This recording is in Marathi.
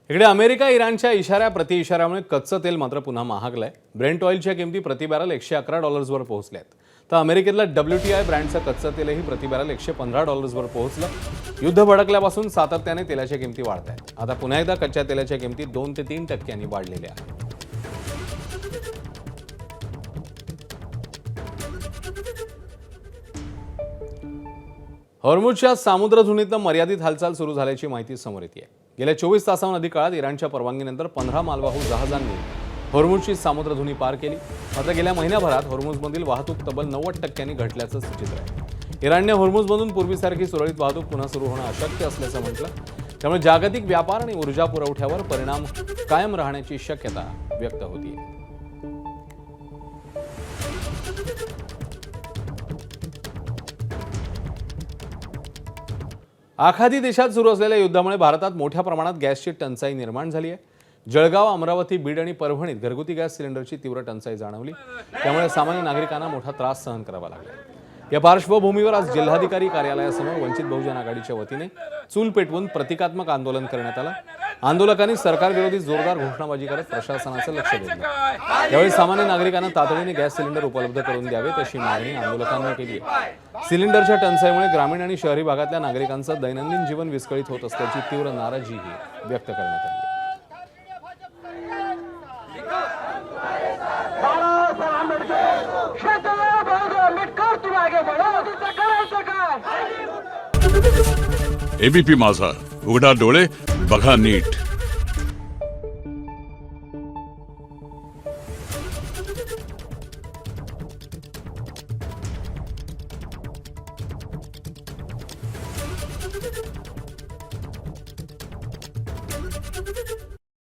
इकडे अमेरिका इराणच्या इशाऱ्या प्रतिइशाऱ्यामुळे कच्चं तेल मात्र पुन्हा महागलंय। ब्रेंट ऑइलच्या किमती प्रति बॅरल $111 वर पोहोचल्यात, तर अमेरिकेतल्या WTI ब्रँडचं कच्चं तेलही प्रति बॅरल $115 वर पोहोचलं। युद्ध भडकल्यापासून सातत्याने तेलाच्या किमती वाढत आहेत। आता पुन्हा एकदा कच्च्या तेलाच्या किमती 2 ते 3% वाढलेल्या आहेत। हॉर्मुझच्या सामुद्रधुनीतनं मर्यादित हालचाल सुरू झाल्याची माहिती समोर येते आहे। गेल्या 24 तासांहून अधिक काळात इराणच्या परवानगीनंतर 15 मालवाहू जहाजांनी हॉर्मुझची सामुद्रधुनी पार केली। मात्र गेल्या महिन्याभरात हॉर्मुझमधील वाहतूक तब्बल 90% घटल्याचं चित्र आहे। इराणने हॉर्मुझमधून पूर्वीसारखी सुरळीत वाहतूक पुन्हा सुरू होणं अशक्य असल्याचं म्हटलं, त्यामुळे जागतिक व्यापार आणि ऊर्जा पुरवठ्यावर परिणाम कायम राहण्याची शक्यता व्यक्त होतीये। आखाती देशात सुरू असलेल्या युद्धामुळे भारतात मोठ्या प्रमाणात गॅसची टंचाई निर्माण झाली आहे। जळगाव, अमरावती, बीड आणि परभणीत घरगुती गॅस सिलेंडरची तीव्र टंचाई जाणवली, त्यामुळे सामान्य नागरिकांना मोठा त्रास सहन करावा लागला। या पार्श्वभूमीवर आज जिल्हाधिकारी कार्यालयासमोर वंचित बहुजन आघाडीच्या वतीने चूल पेटवून प्रतिकात्मक आंदोलन करण्यात आलं। आंदोलकांनी सरकारविरोधी जोरदार घोषणाबाजी करत प्रशासनाचं लक्ष वेधलं। यावेळी सामान्य नागरिकांना तातडीने गॅस सिलेंडर उपलब्ध करून द्यावेत अशी मागणी आंदोलकांनी केली आहे। सिलेंडरच्या टंचाईमुळे ग्रामीण आणि शहरी भागातल्या नागरिकांचं दैनंदिन जीवन विस्कळीत होत असल्याची तीव्र नाराजीही व्यक्त करण्यात आली आहे। एबीपी माझा, उघडा डोळे बघा नीट।